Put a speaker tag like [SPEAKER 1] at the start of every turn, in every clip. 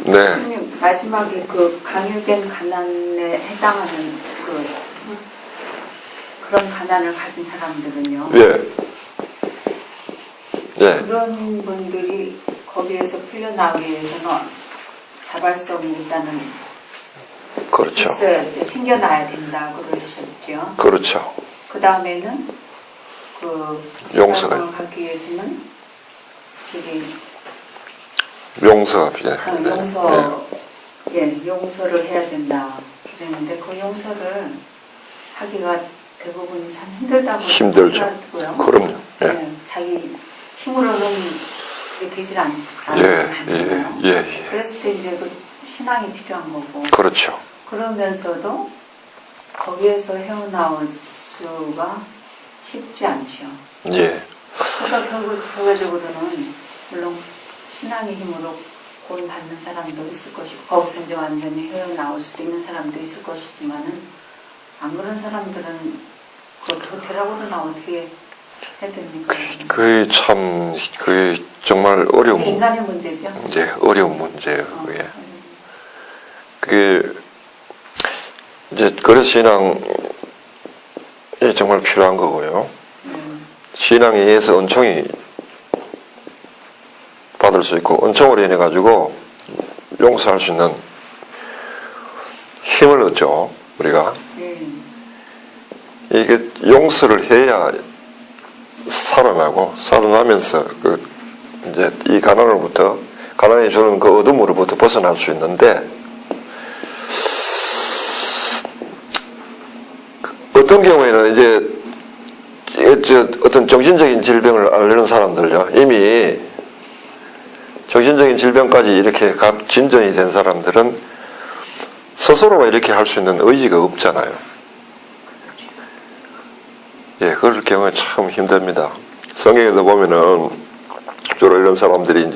[SPEAKER 1] 네.
[SPEAKER 2] 선생님, 마지막에 그 강요된 가난에 해당하는 그런 가난을 가진 사람들은요.
[SPEAKER 1] 예. 예.
[SPEAKER 2] 그런 분들이 거기에서 풀려나오기 위해서는 자발성이 일단은
[SPEAKER 1] 그렇죠.
[SPEAKER 2] 있어야 생겨나야 된다고 그러셨죠.
[SPEAKER 1] 그렇죠.
[SPEAKER 2] 그 다음에는 그
[SPEAKER 1] 용서가
[SPEAKER 2] 자발성을 갖기 위해서는 저기
[SPEAKER 1] 용서가 필요해요.
[SPEAKER 2] 용서를 해야 된다 그랬는데 그 용서를 하기가 대부분 참 힘들다고
[SPEAKER 1] 힘들죠.
[SPEAKER 2] 하더라고요.
[SPEAKER 1] 그럼요. 예.
[SPEAKER 2] 네, 자기 힘으로는 되질
[SPEAKER 1] 예.
[SPEAKER 2] 않잖아요.
[SPEAKER 1] 예.
[SPEAKER 2] 그랬을 때 이제 그 신앙이 필요한 거고.
[SPEAKER 1] 그렇죠.
[SPEAKER 2] 그러면서도 거기에서 헤어나올 수가 쉽지 않죠.
[SPEAKER 1] 예.
[SPEAKER 2] 그러니까 결과적으로는 물론 신앙의 힘으로 구원받는 사람도 있을 것이고 거기서 이제 완전히 헤어나올 수도 있는 사람도 있을 것이지만은 안 그런 사람들은 그 도태라고는 어떻게 해야 됩니까?
[SPEAKER 1] 그게 참, 그게 정말 어려운
[SPEAKER 2] 인간의 문제죠.
[SPEAKER 1] 예, 어려운 문제예요. 그게. 그게 이제 그래서 신앙이 정말 필요한 거고요. 신앙에 의해서 은총이 받을 수 있고 은총으로 인해 가지고 용서할 수 있는 힘을 얻죠. 우리가 이게 용서를 해야 살아나면서 그 이제 이 가난이 주는 그 어둠으로부터 벗어날 수 있는데 어떤 경우에는 이제 어떤 정신적인 질병을 앓는 사람들요, 이미 정신적인 질병까지 이렇게 진전이 된 사람들은 스스로가 이렇게 할 수 있는 의지가 없잖아요. 예, 그럴 경우에 참 힘듭니다. 성경에도 보면은 주로 이런 사람들이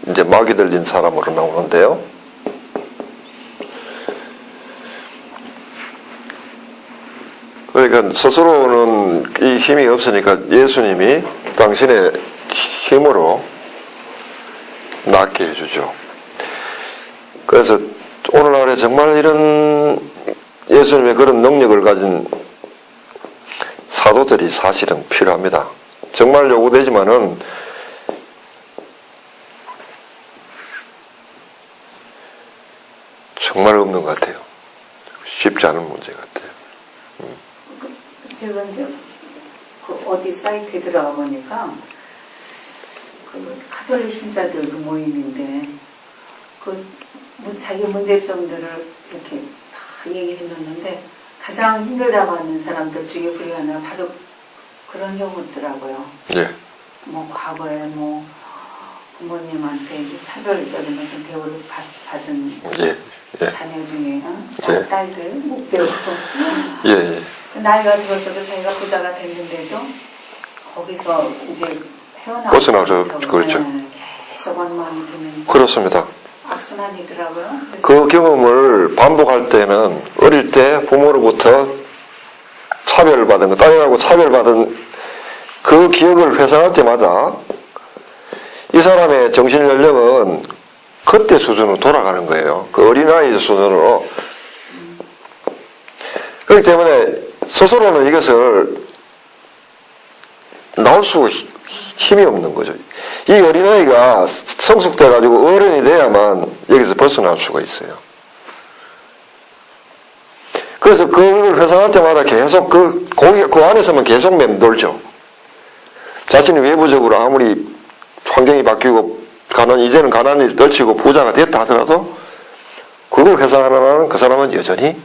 [SPEAKER 1] 이제 마귀 들린 사람으로 나오는데요. 그러니까 스스로는 이 힘이 없으니까 예수님이 당신의 힘으로 낫게 해주죠. 그래서 오늘날에 정말 이런 예수님의 그런 능력을 가진 사도들이 사실은 필요합니다. 정말 요구되지만은 정말 없는 것 같아요. 쉽지 않은 문제 같아요.
[SPEAKER 2] 제가 이제 그 어디 사이트에 들어가 보니까 그 카톨릭 신자들 그 모임인데 그 자기 문제점들을 이렇게 다 얘기해 줬는데 가장 힘들다고 하는 사람들 중에 우리가 하나 바로 그런 경우더라고요.
[SPEAKER 1] 예.
[SPEAKER 2] 뭐 과거에 뭐 부모님한테 차별적인 어떤 대우를 받은 자녀 중에 딸들 못 배우고 나이가 들어서도 자기가 부자가 됐는데도 거기서 이제 헤어나오고
[SPEAKER 1] 벗어나죠. 그렇죠.
[SPEAKER 2] 계속 원망이 되면서
[SPEAKER 1] 그렇습니다.
[SPEAKER 2] 악순환이더라고요.
[SPEAKER 1] 그 경험을 반복할 때는 어릴 때 부모로부터 차별을 받은 거, 딸이라고 차별받은 그 기억을 회상할 때마다 이 사람의 정신 연령은 그때 수준으로 돌아가는 거예요. 그 어린아이 수준으로. 그렇기 때문에 스스로는 이것을 나올 수 힘이 없는 거죠. 이 어린아이가 성숙돼가지고 어른이 돼야만 여기서 벗어날 수가 있어요. 그래서 그걸 회상할 때마다 계속 그 안에서만 계속 맴돌죠. 자신이 외부적으로 아무리 환경이 바뀌고 이제는 가난이 떨치고 부자가 됐다 하더라도 그걸 회상하는 그 사람은 여전히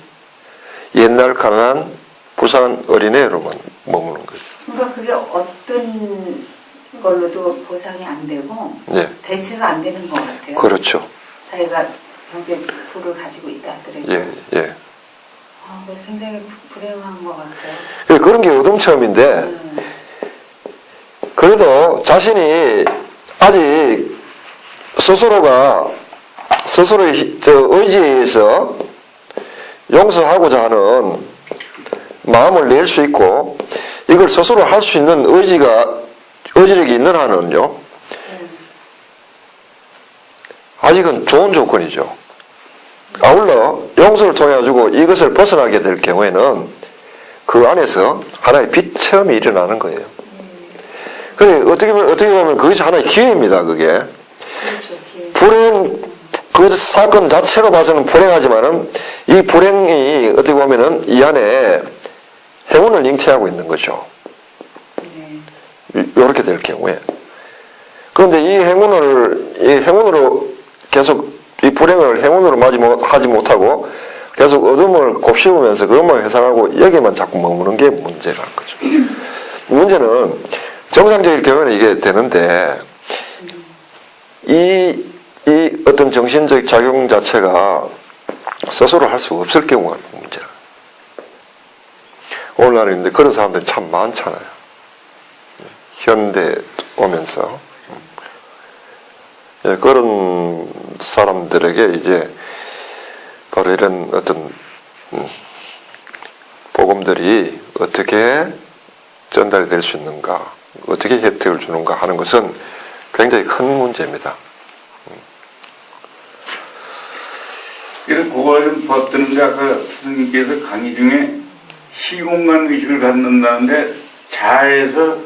[SPEAKER 1] 옛날 가난한 불쌍한 어린애로만 머무는 거죠.
[SPEAKER 2] 그러니까 그게 어떤 걸로도 보상이 안 되고 대체가 안 되는 것 같아요.
[SPEAKER 1] 그렇죠.
[SPEAKER 2] 자기가 경제 부를 가지고 있다 하더라도. 그래서 굉장히 불행한 것 같아요.
[SPEAKER 1] 그런 게 어둠처음인데 그래도 자신이 아직 스스로의 의지에 의해서 용서하고자 하는 마음을 낼 수 있고 이걸 스스로 할 수 있는 의지력이 있는 한은요 아직은 좋은 조건이죠. 아울러 용서를 통해 가지고 이것을 벗어나게 될 경우에는 그 안에서 하나의 빛 체험이 일어나는 거예요. 그래 어떻게 보면 그것이 하나의 기회입니다. 그게
[SPEAKER 2] 그렇죠.
[SPEAKER 1] 불행 그 사건 자체로 봐서는 불행하지만은 이 불행이 어떻게 보면은 이 안에 행운을 잉태하고 있는 거죠.
[SPEAKER 2] 네.
[SPEAKER 1] 이렇게 될 경우에. 그런데 이 행운으로 계속 이 불행을 행운으로 하지 못하고 계속 어둠을 곱씹으면서 그것만 회상하고 여기만 자꾸 머무는 게 문제라는 거죠. 문제는 정상적인 경우는 이게 되는데 이 어떤 정신적 작용 자체가 스스로 할 수가 없을 경우가 문제라. 오늘날에 그런 사람들이 참 많잖아요. 현대 오면서. 예, 그런 사람들에게 이제 바로 이런 어떤 복음들이 어떻게 전달이 될 수 있는가, 어떻게 혜택을 주는가 하는 것은 굉장히 큰 문제입니다.
[SPEAKER 3] 그래서 그거 좀 벗드는데 아까 스승님께서 강의 중에 시공간 의식을 갖는다는데 자에서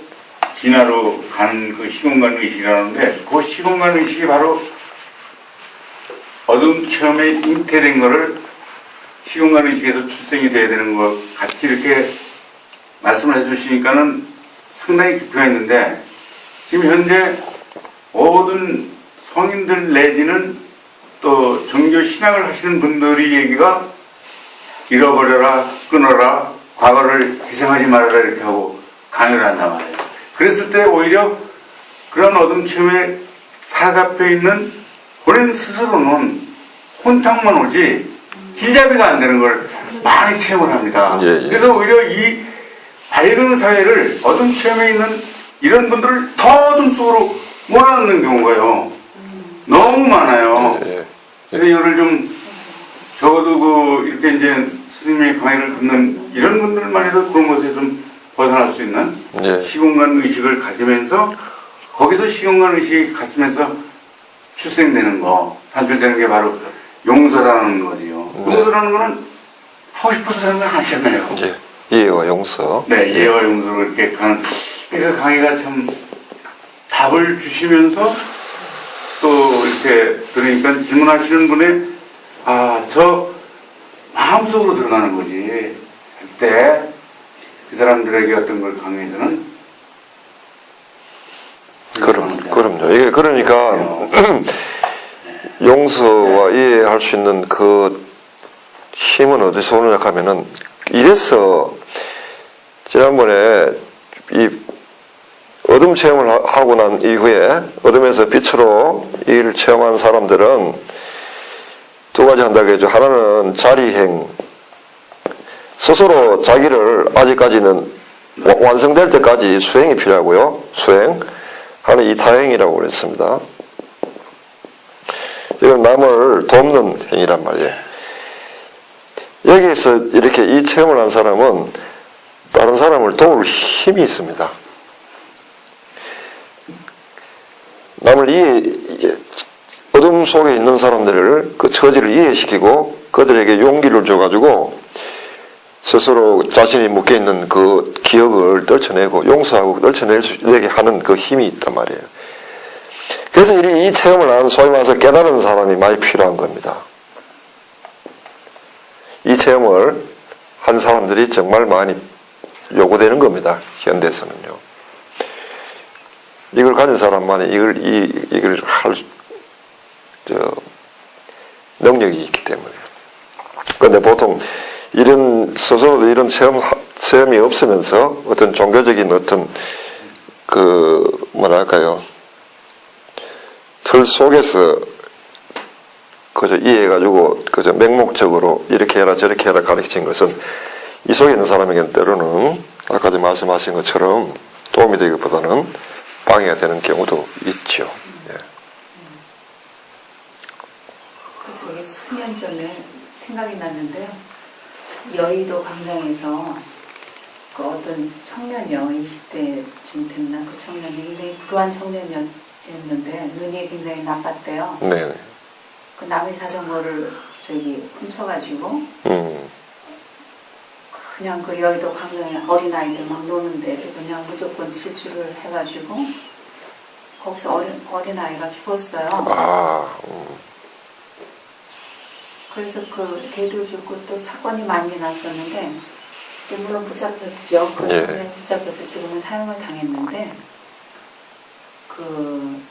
[SPEAKER 3] 진화로 가는 그 시공간 의식이라는데 그 시공간 의식이 바로 어둠 체험에 잉태된 거를 시공간 의식에서 출생이 돼야 되는 것 같이 이렇게 말씀을 해주시니까는 상당히 깊이가 있는데 지금 현재 모든 성인들 내지는 또 종교 신앙을 하시는 분들이 얘기가 잃어버려라, 끊어라, 과거를 희생하지 말아라 이렇게 하고 강요를 한단 말이에요. 그랬을 때 오히려 그런 어둠 체험에 사답해 있는 본인 스스로는 혼탕만 오지 길잡이가 안 되는 걸 많이 체험을 합니다.
[SPEAKER 1] 예, 예.
[SPEAKER 3] 그래서 오히려 이 밝은 사회를 어둠 체험에 있는 이런 분들을 더 어둠 속으로 몰아넣는 경우가요. 너무 많아요.
[SPEAKER 1] 예, 예.
[SPEAKER 3] 그래서 이거를 좀 적어도 이렇게 이제 스님의 강의를 듣는 이런 분들만 해도 그런 것에 좀 벗어날 수 있는
[SPEAKER 1] 예.
[SPEAKER 3] 시공간 의식을 가지면서 거기서 시공간 의식이 가슴에서 출생되는 거, 산출되는 게 바로 용서라는 거지요.
[SPEAKER 1] 네.
[SPEAKER 3] 용서라는 거는 하고 싶어서 하는 건 아니잖아요.
[SPEAKER 1] 예. 이해와 용서.
[SPEAKER 3] 네, 이해와 용서로 이렇게 가는. 그러니까 강의가 참 답을 주시면서 또 이렇게 들으니까 질문하시는 분의 저 마음속으로 들어가는 거지. 그때 그 사람들에게 어떤 걸 강의해서는
[SPEAKER 1] 그럼요. 이게 그러니까 용서와 이해할 수 있는 그 힘은 어디서 오느냐 하면은 이래서 지난번에 이 어둠 체험을 하고 난 이후에 어둠에서 빛으로 이 일을 체험한 사람들은 두 가지 한다고 했죠. 하나는 자리행, 스스로 자기를 아직까지는 완성될 때까지 수행이 필요하고요. 수행. 하나는 이타행이라고 그랬습니다. 이건 남을 돕는 행위란 말이에요. 여기에서 이렇게 이 체험을 한 사람은 다른 사람을 도울 힘이 있습니다. 남을 어둠 속에 있는 사람들을 그 처지를 이해시키고 그들에게 용기를 줘가지고 스스로 자신이 묶여있는 그 기억을 떨쳐내고 용서하고 떨쳐낼 수 있게 하는 그 힘이 있단 말이에요. 그래서 이 체험을 한 소위 말해서 깨달은 사람이 많이 필요한 겁니다. 이 체험을 한 사람들이 정말 많이 요구되는 겁니다. 현대에서는요. 이걸 가진 사람만이 이걸 할 능력이 있기 때문에. 그런데 보통 스스로도 이런 체험이 없으면서 어떤 종교적인 어떤 틀 속에서 그저 이해해가지고 그저 맹목적으로 이렇게 해라 저렇게 해라 가르친 것은 이 속에 있는 사람에게는 때로는 아까도 말씀하신 것처럼 도움이 되기보다는 방해가 되는 경우도 있죠. 예.
[SPEAKER 2] 그래서 이게 수년 전에 생각이 났는데요. 여의도 광장에서 그 어떤 청년이요, 20대쯤 됐나 그 청년이 굉장히 불우한 청년이었는데 눈이 굉장히 나빴대요.
[SPEAKER 1] 네.
[SPEAKER 2] 그 남의 자전거를 저기 훔쳐가지고 그냥 그 여의도 광장에 어린아이들 막 노는데 그냥 무조건 질주를 해가지고 거기서 어린아이가 죽었어요.
[SPEAKER 1] 아,
[SPEAKER 2] 그래서 그 개도 죽고 또 사건이 많이 났었는데 물론 붙잡혔죠. 그
[SPEAKER 1] 예.
[SPEAKER 2] 전에 붙잡혀서 지금은 사형을 당했는데 그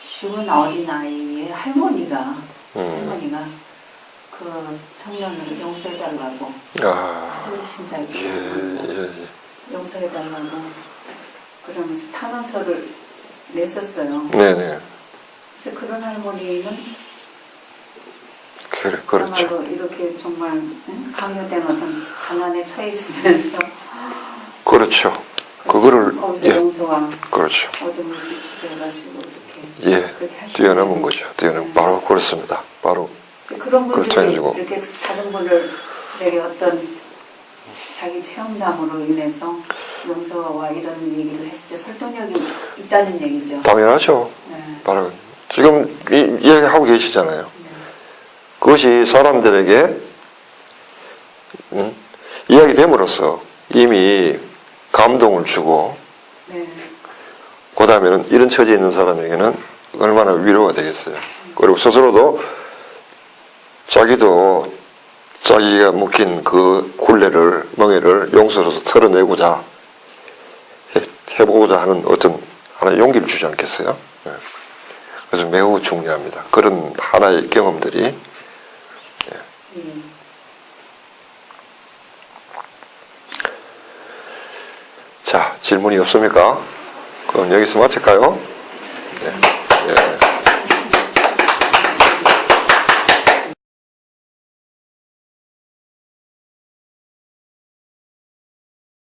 [SPEAKER 2] 죽은 어린아이의 할머니가 그 청년을 용서해달라고
[SPEAKER 1] 아,
[SPEAKER 2] 카톨릭 신자이고
[SPEAKER 1] 예.
[SPEAKER 2] 용서해달라고 그러면서 탄원서를 냈었어요.
[SPEAKER 1] 네네.
[SPEAKER 2] 그래서 그런 할머니는
[SPEAKER 1] 그래, 그렇죠.
[SPEAKER 2] 정말로 이렇게 정말 강요된 어떤 가난에 처해 있으면서
[SPEAKER 1] 그렇죠. 그거를,
[SPEAKER 2] 거기서
[SPEAKER 1] 예,
[SPEAKER 2] 용서와
[SPEAKER 1] 그렇죠.
[SPEAKER 2] 어둠을 비추게 해가지고 이렇게
[SPEAKER 1] 예,
[SPEAKER 2] 그렇게 하시는
[SPEAKER 1] 뛰어넘은
[SPEAKER 2] 거예요.
[SPEAKER 1] 거죠. 뛰어넘은, 바로 그렇습니다. 바로.
[SPEAKER 2] 그런
[SPEAKER 1] 그걸
[SPEAKER 2] 분들이
[SPEAKER 1] 통해주고.
[SPEAKER 2] 이렇게 다른 분들에게 어떤 자기 체험담으로 인해서 용서와 이런 얘기를 했을 때 설득력이 있다는 얘기죠.
[SPEAKER 1] 당연하죠.
[SPEAKER 2] 네.
[SPEAKER 1] 바로. 지금 이야기하고 계시잖아요. 그것이 사람들에게, 이야기됨으로써 이미 감동을 주고,
[SPEAKER 2] 네.
[SPEAKER 1] 그 다음에는 이런 처지에 있는 사람에게는 얼마나 위로가 되겠어요. 그리고 스스로도 자기도 자기가 묶인 그 굴레를, 멍에를 용서로서 털어내고자 해보고자 하는 어떤 하나의 용기를 주지 않겠어요? 예. 그래서 매우 중요합니다. 그런 하나의 경험들이. 자, 질문이 없습니까? 그럼 여기서 마칠까요? 네.